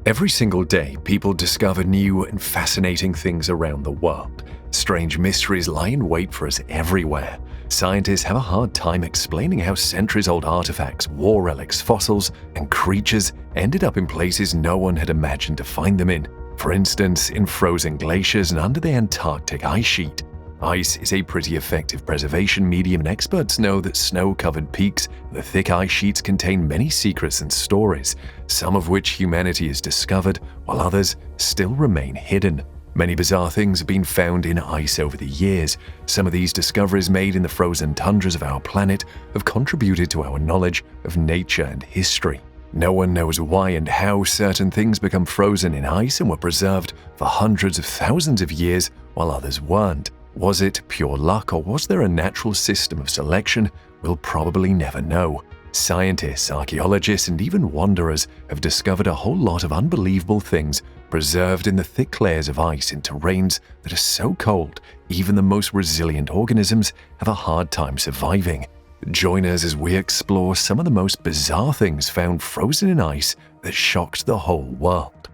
Every single day, people discover new and fascinating things around the world. Strange mysteries lie in wait for us everywhere. Scientists have a hard time explaining how centuries-old artifacts, war relics, fossils, and creatures ended up in places no one had imagined to find them in. For instance, in frozen glaciers and under the Antarctic ice sheet. Ice is a pretty effective preservation medium, and experts know that snow-covered peaks and the thick ice sheets contain many secrets and stories, some of which humanity has discovered, while others still remain hidden. Many bizarre things have been found in ice over the years. Some of these discoveries made in the frozen tundras of our planet have contributed to our knowledge of nature and history. No one knows why and how certain things become frozen in ice and were preserved for hundreds of thousands of years while others weren't. Was it pure luck, or was there a natural system of selection? We'll probably never know. Scientists, archaeologists, and even wanderers have discovered a whole lot of unbelievable things preserved in the thick layers of ice in terrains that are so cold, even the most resilient organisms have a hard time surviving. Join us as we explore some of the most bizarre things found frozen in ice that shocked the whole world.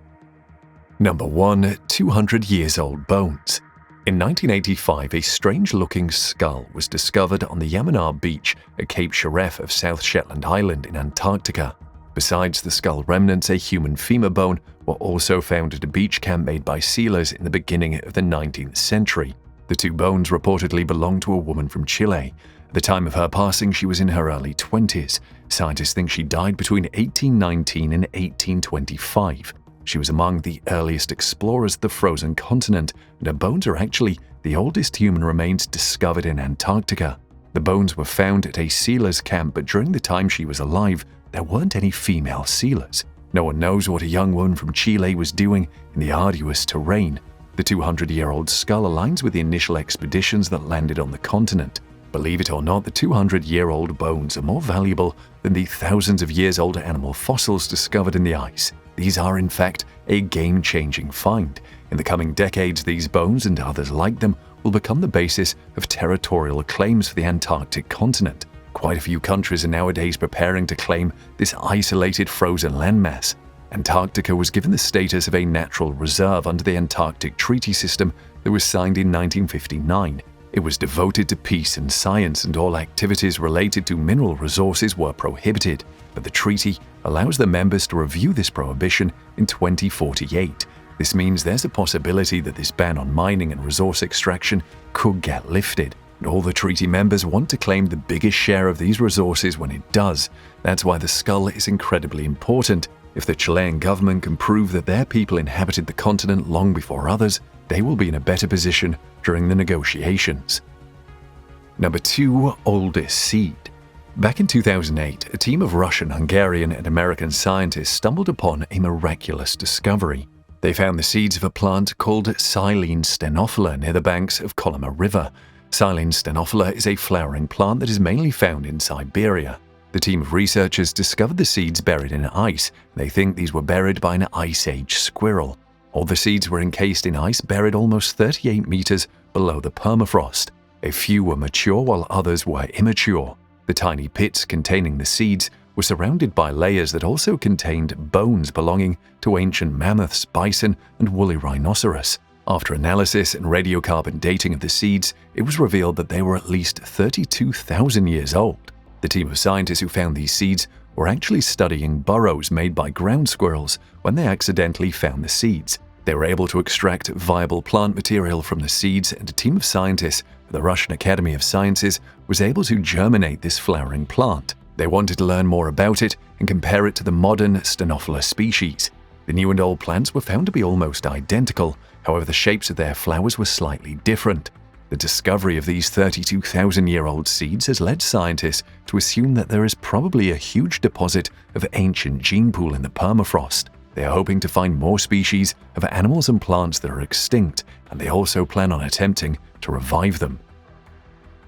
Number 1. 200 years old bones. In 1985, a strange-looking skull was discovered on the Yamanar Beach at Cape Sheref of South Shetland Island in Antarctica. Besides the skull remnants, a human femur bone were also found at a beach camp made by sealers in the beginning of the 19th century. The two bones reportedly belonged to a woman from Chile. At the time of her passing, she was in her early 20s. Scientists think she died between 1819 and 1825. She was among the earliest explorers of the frozen continent, and her bones are actually the oldest human remains discovered in Antarctica. The bones were found at a sealer's camp, but during the time she was alive, there weren't any female sealers. No one knows what a young woman from Chile was doing in the arduous terrain. The 200-year-old skull aligns with the initial expeditions that landed on the continent. Believe it or not, the 200-year-old bones are more valuable than the thousands of years old animal fossils discovered in the ice. These are, in fact, a game-changing find. In the coming decades, these bones and others like them will become the basis of territorial claims for the Antarctic continent. Quite a few countries are nowadays preparing to claim this isolated frozen landmass. Antarctica was given the status of a natural reserve under the Antarctic Treaty System that was signed in 1959. It was devoted to peace and science, and all activities related to mineral resources were prohibited. But the treaty allows the members to review this prohibition in 2048. This means there's a possibility that this ban on mining and resource extraction could get lifted. And all the treaty members want to claim the biggest share of these resources when it does. That's why the skull is incredibly important. If the Chilean government can prove that their people inhabited the continent long before others, they will be in a better position during the negotiations. Number 2. Oldest seed. Back in 2008, a team of Russian, Hungarian, and American scientists stumbled upon a miraculous discovery. They found the seeds of a plant called Silene stenophila near the banks of Kolyma River. Silene stenophila is a flowering plant that is mainly found in Siberia. The team of researchers discovered the seeds buried in ice. They think these were buried by an Ice Age squirrel. All the seeds were encased in ice, buried almost 38 meters below the permafrost. A few were mature while others were immature. The tiny pits containing the seeds were surrounded by layers that also contained bones belonging to ancient mammoths, bison, and woolly rhinoceros. After analysis and radiocarbon dating of the seeds, it was revealed that they were at least 32,000 years old. The team of scientists who found these seeds were actually studying burrows made by ground squirrels when they accidentally found the seeds. They were able to extract viable plant material from the seeds, and a team of scientists at the Russian Academy of Sciences was able to germinate this flowering plant. They wanted to learn more about it and compare it to the modern Stenophila species. The new and old plants were found to be almost identical, however the shapes of their flowers were slightly different. The discovery of these 32,000-year-old seeds has led scientists to assume that there is probably a huge deposit of ancient gene pool in the permafrost. They are hoping to find more species of animals and plants that are extinct, and they also plan on attempting to revive them.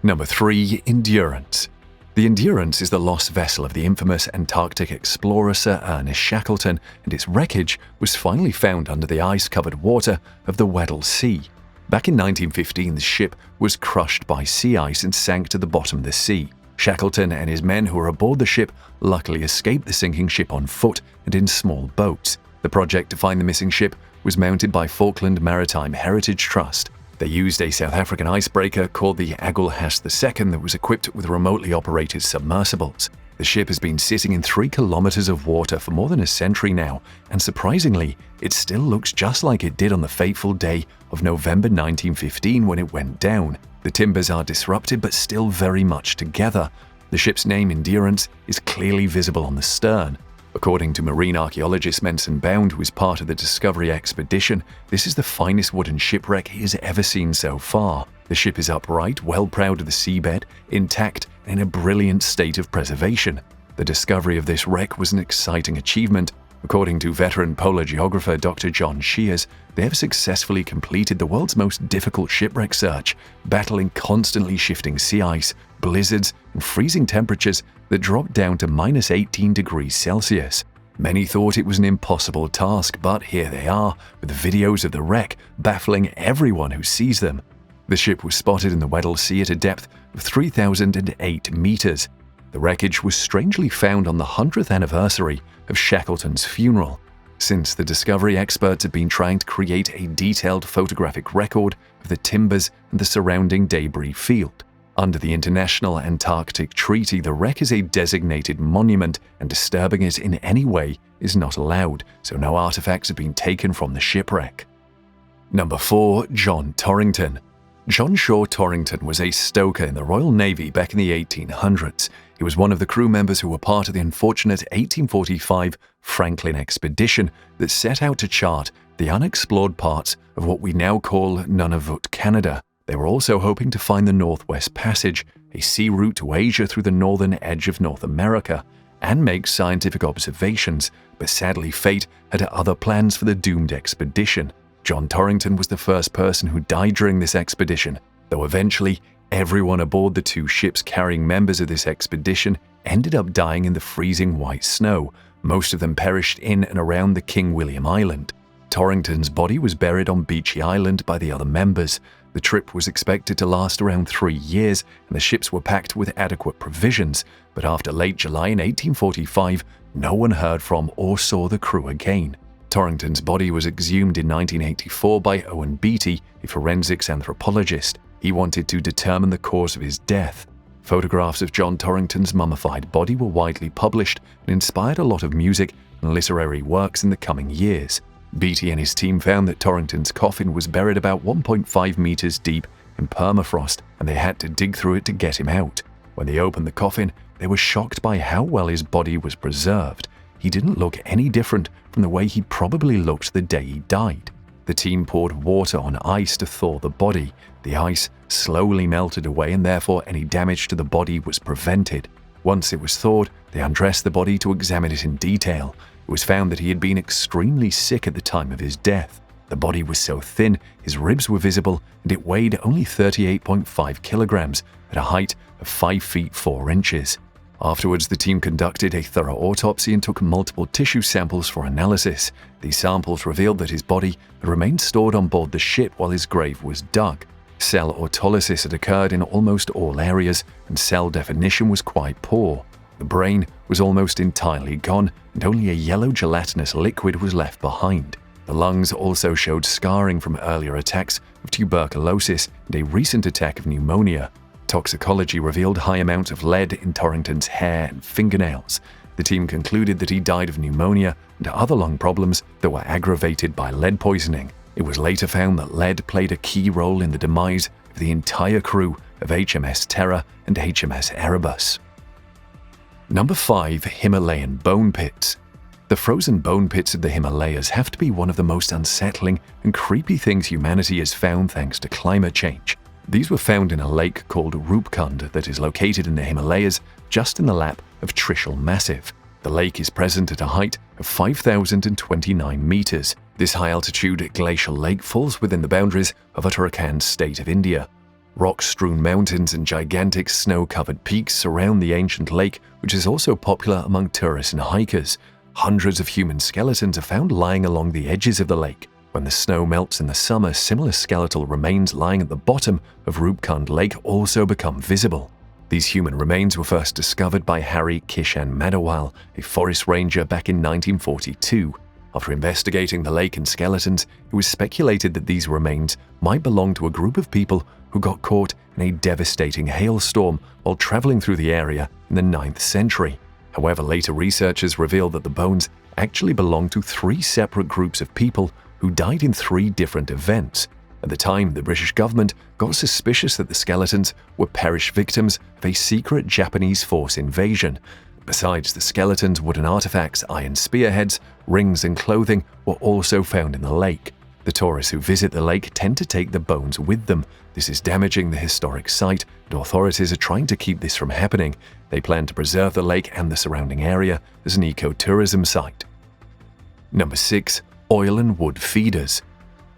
Number 3. Endurance. The Endurance is the lost vessel of the infamous Antarctic explorer Sir Ernest Shackleton, and its wreckage was finally found under the ice-covered water of the Weddell Sea. Back in 1915, the ship was crushed by sea ice and sank to the bottom of the sea. Shackleton and his men who were aboard the ship luckily escaped the sinking ship on foot and in small boats. The project to find the missing ship was mounted by Falkland Maritime Heritage Trust. They used a South African icebreaker called the Agulhas II that was equipped with remotely operated submersibles. The ship has been sitting in 3 kilometers of water for more than a century now, and surprisingly, it still looks just like it did on the fateful day of November 1915 when it went down. The timbers are disrupted but still very much together. The ship's name, Endurance, is clearly visible on the stern. According to marine archaeologist Menson Bound, who is part of the Discovery expedition, this is the finest wooden shipwreck he has ever seen so far. The ship is upright, well proud of the seabed, intact, and in a brilliant state of preservation. The discovery of this wreck was an exciting achievement. According to veteran polar geographer Dr. John Shears, they have successfully completed the world's most difficult shipwreck search, battling constantly shifting sea ice, blizzards, and freezing temperatures that dropped down to -18 degrees Celsius. Many thought it was an impossible task, but here they are, with videos of the wreck baffling everyone who sees them. The ship was spotted in the Weddell Sea at a depth of 3,008 meters. The wreckage was strangely found on the 100th anniversary of Shackleton's funeral. Since the discovery, experts have been trying to create a detailed photographic record of the timbers and the surrounding debris field. Under the International Antarctic Treaty, the wreck is a designated monument, and disturbing it in any way is not allowed, so no artifacts have been taken from the shipwreck. Number 4. John Torrington. John Shaw Torrington was a stoker in the Royal Navy back in the 1800s. He was one of the crew members who were part of the unfortunate 1845 Franklin expedition that set out to chart the unexplored parts of what we now call Nunavut, Canada. They were also hoping to find the Northwest Passage, a sea route to Asia through the northern edge of North America, and make scientific observations, but sadly fate had other plans for the doomed expedition. John Torrington was the first person who died during this expedition, though eventually everyone aboard the 2 ships carrying members of this expedition ended up dying in the freezing white snow. Most of them perished in and around the King William Island. Torrington's body was buried on Beechey Island by the other members. The trip was expected to last around 3 years, and the ships were packed with adequate provisions, but after late July in 1845, no one heard from or saw the crew again. Torrington's body was exhumed in 1984 by Owen Beatty, a forensics anthropologist. He wanted to determine the cause of his death. Photographs of John Torrington's mummified body were widely published and inspired a lot of music and literary works in the coming years. Beatty and his team found that Torrington's coffin was buried about 1.5 meters deep in permafrost, and they had to dig through it to get him out. When they opened the coffin, they were shocked by how well his body was preserved. He didn't look any different from the way he probably looked the day he died. The team poured water on ice to thaw the body. The ice slowly melted away, and therefore any damage to the body was prevented. Once it was thawed, they undressed the body to examine it in detail. It was found that he had been extremely sick at the time of his death. The body was so thin, his ribs were visible, and it weighed only 38.5 kilograms at a height of 5 feet 4 inches. Afterwards, the team conducted a thorough autopsy and took multiple tissue samples for analysis. These samples revealed that his body had remained stored on board the ship while his grave was dug. Cell autolysis had occurred in almost all areas, and cell definition was quite poor. The brain was almost entirely gone, and only a yellow gelatinous liquid was left behind. The lungs also showed scarring from earlier attacks of tuberculosis and a recent attack of pneumonia. Toxicology revealed high amounts of lead in Torrington's hair and fingernails. The team concluded that he died of pneumonia and other lung problems that were aggravated by lead poisoning. It was later found that lead played a key role in the demise of the entire crew of HMS Terror and HMS Erebus. Number 5. Himalayan Bone Pits. The frozen bone pits of the Himalayas have to be one of the most unsettling and creepy things humanity has found thanks to climate change. These were found in a lake called Rupkund that is located in the Himalayas, just in the lap of Trishul Massif. The lake is present at a height of 5,029 meters. This high-altitude glacial lake falls within the boundaries of Uttarakhand state of India. Rock-strewn mountains and gigantic snow-covered peaks surround the ancient lake, which is also popular among tourists and hikers. Hundreds of human skeletons are found lying along the edges of the lake. When the snow melts in the summer, similar skeletal remains lying at the bottom of Rupkund Lake also become visible. These human remains were first discovered by Harry Kishan Madawal, a forest ranger back in 1942. After investigating the lake and skeletons, it was speculated that these remains might belong to a group of people who got caught in a devastating hailstorm while traveling through the area in the 9th century. However, later researchers revealed that the bones actually belonged to 3 separate groups of people who died in 3 different events. At the time, the British government got suspicious that the skeletons were perished victims of a secret Japanese force invasion. Besides the skeletons, wooden artifacts, iron spearheads, rings and clothing were also found in the lake. The tourists who visit the lake tend to take the bones with them. This is damaging the historic site, and authorities are trying to keep this from happening. They plan to preserve the lake and the surrounding area as an ecotourism site. Number 6. Oil and wood feeders.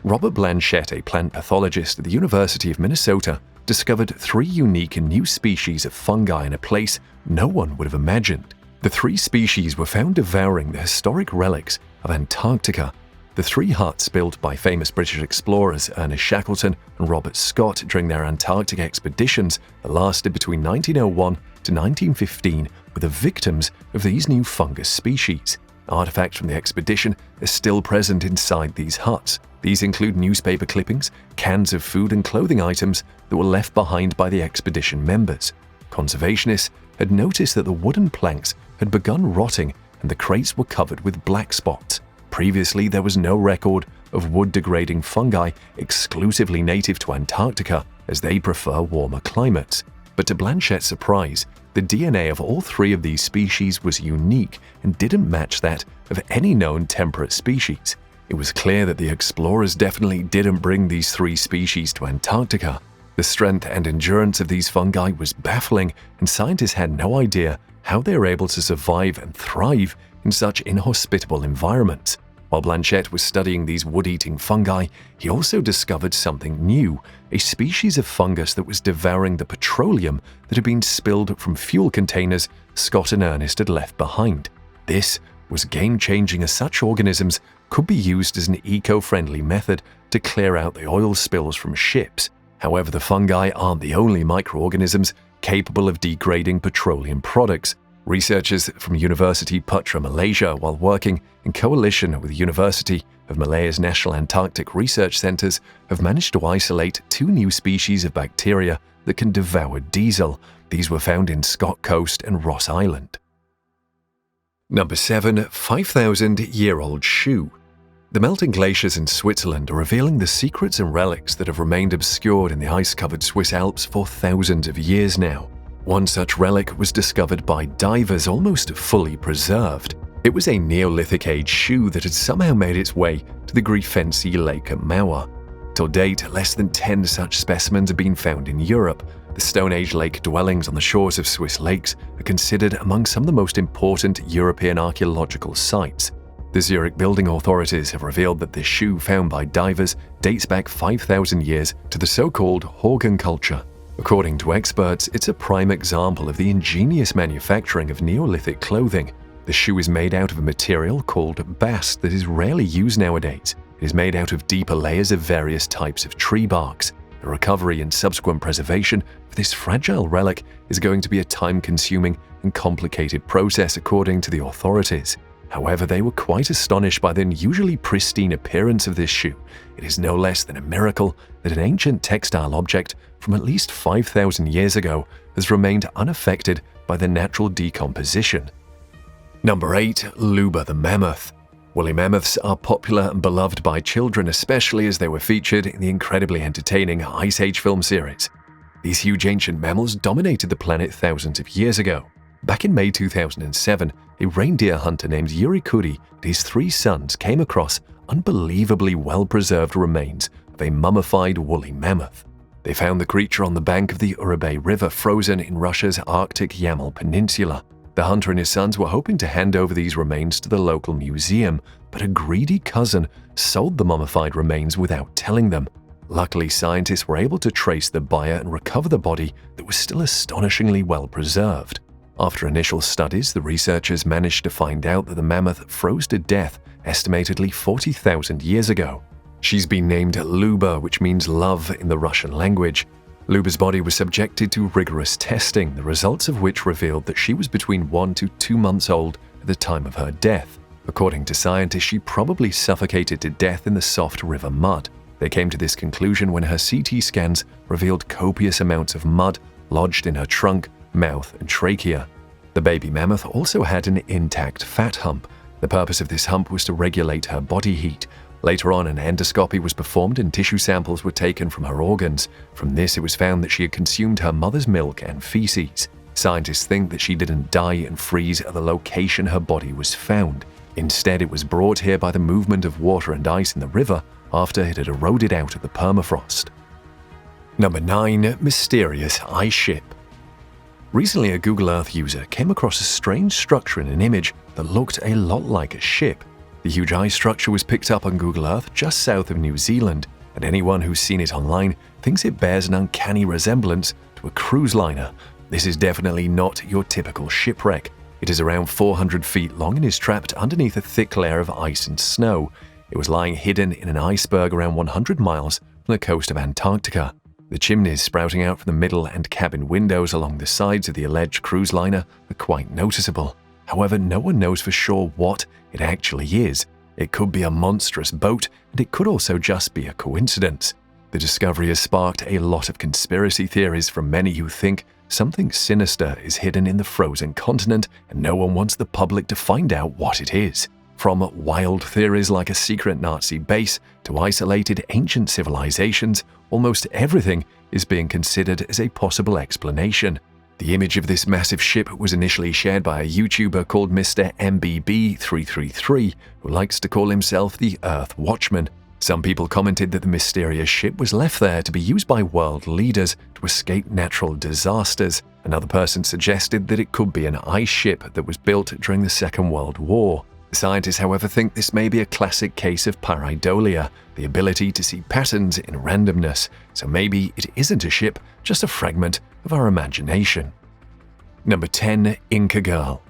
Robert Blanchette, a plant pathologist at the University of Minnesota, discovered 3 unique and new species of fungi in a place no one would have imagined. The 3 species were found devouring the historic relics of Antarctica. The 3 huts built by famous British explorers Ernest Shackleton and Robert Scott during their Antarctic expeditions that lasted between 1901 to 1915 were the victims of these new fungus species. Artifacts from the expedition are still present inside these huts. These include newspaper clippings, cans of food and clothing items that were left behind by the expedition members. Conservationists had noticed that the wooden planks had begun rotting and the crates were covered with black spots. Previously, there was no record of wood-degrading fungi exclusively native to Antarctica, as they prefer warmer climates. But to Blanchette's surprise, the DNA of all 3 of these species was unique and didn't match that of any known temperate species. It was clear that the explorers definitely didn't bring these 3 species to Antarctica. The strength and endurance of these fungi was baffling, and scientists had no idea how they were able to survive and thrive in such inhospitable environments. While Blanchette was studying these wood-eating fungi, he also discovered something new, a species of fungus that was devouring the petroleum that had been spilled from fuel containers Scott and Ernest had left behind. This was game-changing, as such organisms could be used as an eco-friendly method to clear out the oil spills from ships. However, the fungi aren't the only microorganisms capable of degrading petroleum products. Researchers from University Putra, Malaysia, while working in coalition with the University of Malaya's National Antarctic Research Centers, have managed to isolate 2 new species of bacteria that can devour diesel. These were found in Scott Coast and Ross Island. Number 7. 5,000-year-old shoe. The melting glaciers in Switzerland are revealing the secrets and relics that have remained obscured in the ice-covered Swiss Alps for thousands of years now. One such relic was discovered by divers, almost fully preserved. It was a Neolithic age shoe that had somehow made its way to the Grifensi Lake at Mauer. Till date, less than 10 such specimens have been found in Europe. The Stone Age lake dwellings on the shores of Swiss lakes are considered among some of the most important European archaeological sites. The Zurich building authorities have revealed that this shoe found by divers dates back 5,000 years to the so-called Horgan culture. According to experts, it's a prime example of the ingenious manufacturing of Neolithic clothing. The shoe is made out of a material called bast that is rarely used nowadays. It is made out of deeper layers of various types of tree barks. The recovery and subsequent preservation of this fragile relic is going to be a time-consuming and complicated process, according to the authorities. However, they were quite astonished by the unusually pristine appearance of this shoe. It is no less than a miracle that an ancient textile object from at least 5,000 years ago has remained unaffected by the natural decomposition. Number 8. Luba the mammoth. Woolly mammoths are popular and beloved by children, especially as they were featured in the incredibly entertaining Ice Age film series. These huge ancient mammals dominated the planet thousands of years ago. Back in May 2007, a reindeer hunter named Yuri Kuri and his 3 sons came across unbelievably well-preserved remains of a mummified woolly mammoth. They found the creature on the bank of the Urabay River, frozen in Russia's Arctic Yamal Peninsula. The hunter and his sons were hoping to hand over these remains to the local museum, but a greedy cousin sold the mummified remains without telling them. Luckily, scientists were able to trace the buyer and recover the body that was still astonishingly well preserved. After initial studies, the researchers managed to find out that the mammoth froze to death estimatedly 40,000 years ago. She's been named Luba, which means love in the Russian language. Luba's body was subjected to rigorous testing, the results of which revealed that she was between 1 to 2 months old at the time of her death. According to scientists, she probably suffocated to death in the soft river mud. They came to this conclusion when her CT scans revealed copious amounts of mud lodged in her trunk, mouth, and trachea. The baby mammoth also had an intact fat hump. The purpose of this hump was to regulate her body heat. Later on, an endoscopy was performed and tissue samples were taken from her organs. From this, it was found that she had consumed her mother's milk and feces. Scientists think that she didn't die and freeze at the location her body was found. Instead, it was brought here by the movement of water and ice in the river after it had eroded out of the permafrost. Number 9. Mysterious Ice Ship. Recently, a Google Earth user came across a strange structure in an image that looked a lot like a ship. The huge ice structure was picked up on Google Earth just south of New Zealand, and anyone who's seen it online thinks it bears an uncanny resemblance to a cruise liner. This is definitely not your typical shipwreck. It is around 400 feet long and is trapped underneath a thick layer of ice and snow. It was lying hidden in an iceberg around 100 miles from the coast of Antarctica. The chimneys sprouting out from the middle and cabin windows along the sides of the alleged cruise liner are quite noticeable. However, no one knows for sure what it actually is. It could be a monstrous boat, and it could also just be a coincidence. The discovery has sparked a lot of conspiracy theories from many who think something sinister is hidden in the frozen continent, and no one wants the public to find out what it is. From wild theories like a secret Nazi base to isolated ancient civilizations, almost everything is being considered as a possible explanation. The image of this massive ship was initially shared by a YouTuber called Mr. MBB333, who likes to call himself the Earth Watchman. Some people commented that the mysterious ship was left there to be used by world leaders to escape natural disasters. Another person suggested that it could be an ice ship that was built during the Second World War. Scientists, however, think this may be a classic case of pareidolia, the ability to see patterns in randomness, so maybe it isn't a ship, just a fragment of our imagination. Number 10. Inca Girl.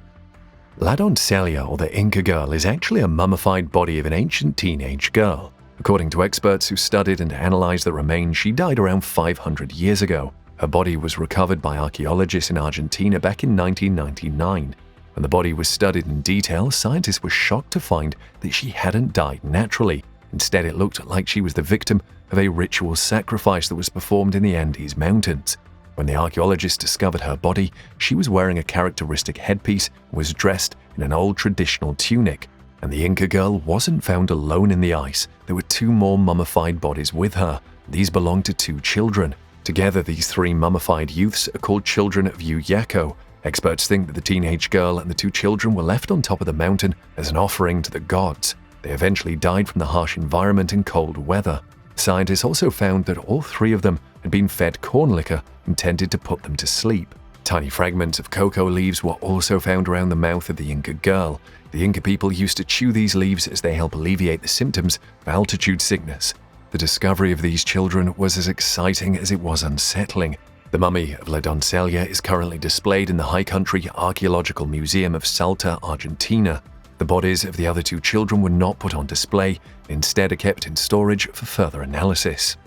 La Doncella, or the Inca Girl, is actually a mummified body of an ancient teenage girl. According to experts who studied and analyzed the remains, she died around 500 years ago. Her body was recovered by archaeologists in Argentina back in 1999. When the body was studied in detail, scientists were shocked to find that she hadn't died naturally. Instead, it looked like she was the victim of a ritual sacrifice that was performed in the Andes Mountains. When the archaeologists discovered her body, she was wearing a characteristic headpiece and was dressed in an old traditional tunic. And the Inca Girl wasn't found alone in the ice. There were 2 more mummified bodies with her. These belonged to 2 children. Together, these 3 mummified youths are called Children of Yuyaco. Experts think that the teenage girl and the 2 children were left on top of the mountain as an offering to the gods. They eventually died from the harsh environment and cold weather. Scientists also found that all 3 of them had been fed corn liquor intended to put them to sleep. Tiny fragments of cocoa leaves were also found around the mouth of the Inca Girl. The Inca people used to chew these leaves as they help alleviate the symptoms of altitude sickness. The discovery of these children was as exciting as it was unsettling. The mummy of La Doncella is currently displayed in the High Country Archaeological Museum of Salta, Argentina. The bodies of the other 2 children were not put on display, instead are kept in storage for further analysis.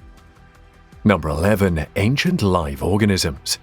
Number 11. Ancient live organisms.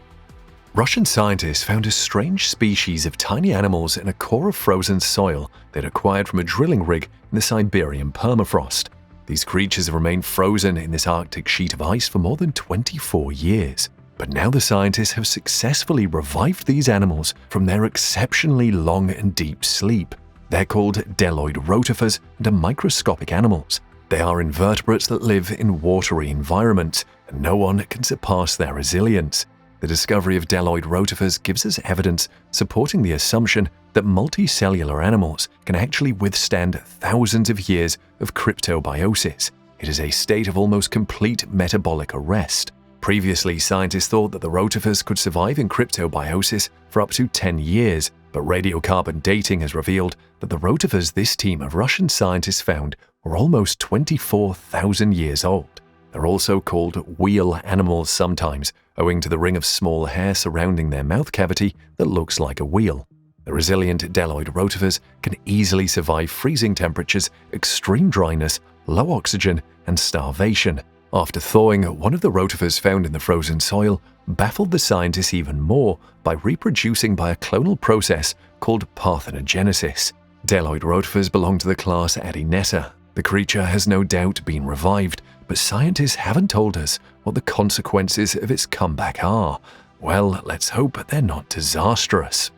Russian scientists found a strange species of tiny animals in a core of frozen soil they'd acquired from a drilling rig in the Siberian permafrost. These creatures have remained frozen in this Arctic sheet of ice for more than 24 years. But now the scientists have successfully revived these animals from their exceptionally long and deep sleep. They're called Deloid rotifers and are microscopic animals. They are invertebrates that live in watery environments, and no one can surpass their resilience. The discovery of Deloid rotifers gives us evidence supporting the assumption that multicellular animals can actually withstand thousands of years of cryptobiosis. It is a state of almost complete metabolic arrest. Previously, scientists thought that the rotifers could survive in cryptobiosis for up to 10 years, but radiocarbon dating has revealed that the rotifers this team of Russian scientists found were almost 24,000 years old. They're also called wheel animals sometimes, owing to the ring of small hair surrounding their mouth cavity that looks like a wheel. The resilient Deloid rotifers can easily survive freezing temperatures, extreme dryness, low oxygen, and starvation. After thawing, one of the rotifers found in the frozen soil baffled the scientists even more by reproducing by a clonal process called parthenogenesis. Deloitte rotifers belong to the class Adinetta. The creature has no doubt been revived, but scientists haven't told us what the consequences of its comeback are. Well, let's hope they're not disastrous.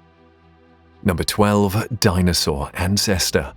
Number 12. Dinosaur Ancestor.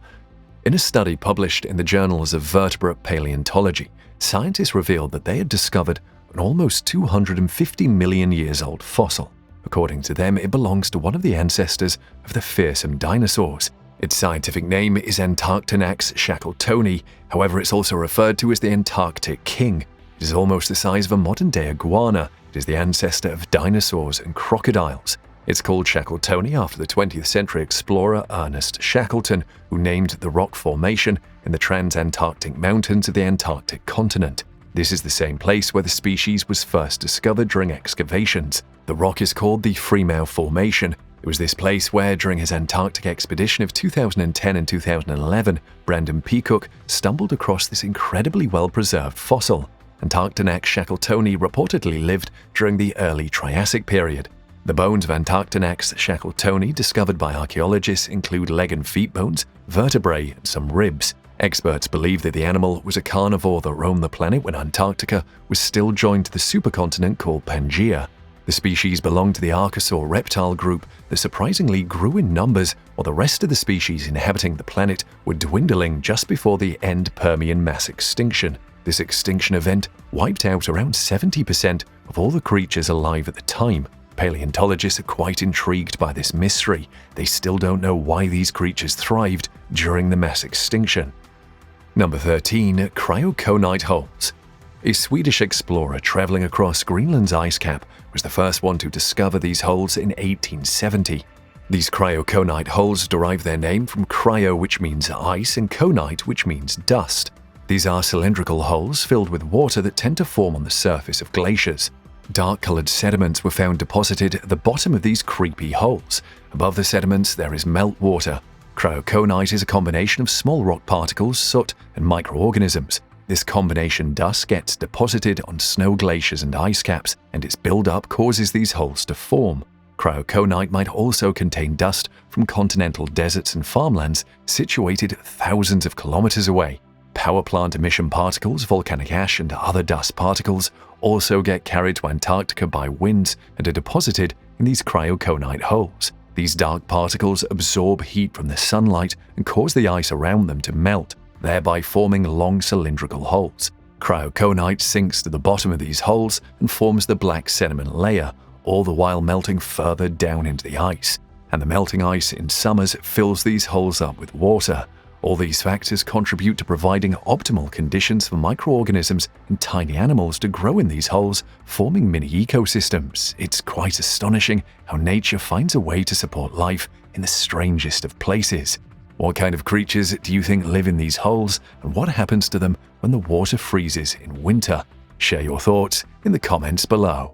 In a study published in the Journals of Vertebrate Paleontology, scientists revealed that they had discovered an almost 250 million years old fossil. According to them, it belongs to one of the ancestors of the fearsome dinosaurs. Its scientific name is Antarctinax shackletoni, however it's also referred to as the Antarctic king. It is almost the size of a modern-day iguana. It is the ancestor of dinosaurs and crocodiles. It's called Shackletoni after the 20th century explorer Ernest Shackleton, who named the rock formation in the Transantarctic Mountains of the Antarctic continent. This is the same place where the species was first discovered during excavations. The rock is called the Freemouth Formation. It was this place where, during his Antarctic expedition of 2010 and 2011, Brandon Peacock stumbled across this incredibly well-preserved fossil. Antarctinax shackletoni reportedly lived during the early Triassic period. The bones of Antarctinax shackletoni discovered by archaeologists include leg and feet bones, vertebrae, and some ribs. Experts believe that the animal was a carnivore that roamed the planet when Antarctica was still joined to the supercontinent called Pangaea. The species belonged to the Archosaur reptile group that surprisingly grew in numbers, while the rest of the species inhabiting the planet were dwindling just before the end Permian mass extinction. This extinction event wiped out around 70% of all the creatures alive at the time. Paleontologists are quite intrigued by this mystery. They still don't know why these creatures thrived during the mass extinction. Number 13. Cryoconite holes. A Swedish explorer traveling across Greenland's ice cap was the first one to discover these holes in 1870. These cryoconite holes derive their name from cryo, which means ice, and conite, which means dust. These are cylindrical holes filled with water that tend to form on the surface of glaciers. Dark-colored sediments were found deposited at the bottom of these creepy holes. Above the sediments, there is meltwater. Cryoconite is a combination of small rock particles, soot, and microorganisms. This combination dust gets deposited on snow glaciers and ice caps, and its build-up causes these holes to form. Cryoconite might also contain dust from continental deserts and farmlands situated thousands of kilometers away. Power plant emission particles, volcanic ash, and other dust particles also get carried to Antarctica by winds and are deposited in these cryoconite holes. These dark particles absorb heat from the sunlight and cause the ice around them to melt, thereby forming long cylindrical holes. Cryoconite sinks to the bottom of these holes and forms the black sediment layer, all the while melting further down into the ice. And the melting ice in summers fills these holes up with water. All these factors contribute to providing optimal conditions for microorganisms and tiny animals to grow in these holes, forming mini ecosystems. It's quite astonishing how nature finds a way to support life in the strangest of places. What kind of creatures do you think live in these holes, and what happens to them when the water freezes in winter? Share your thoughts in the comments below.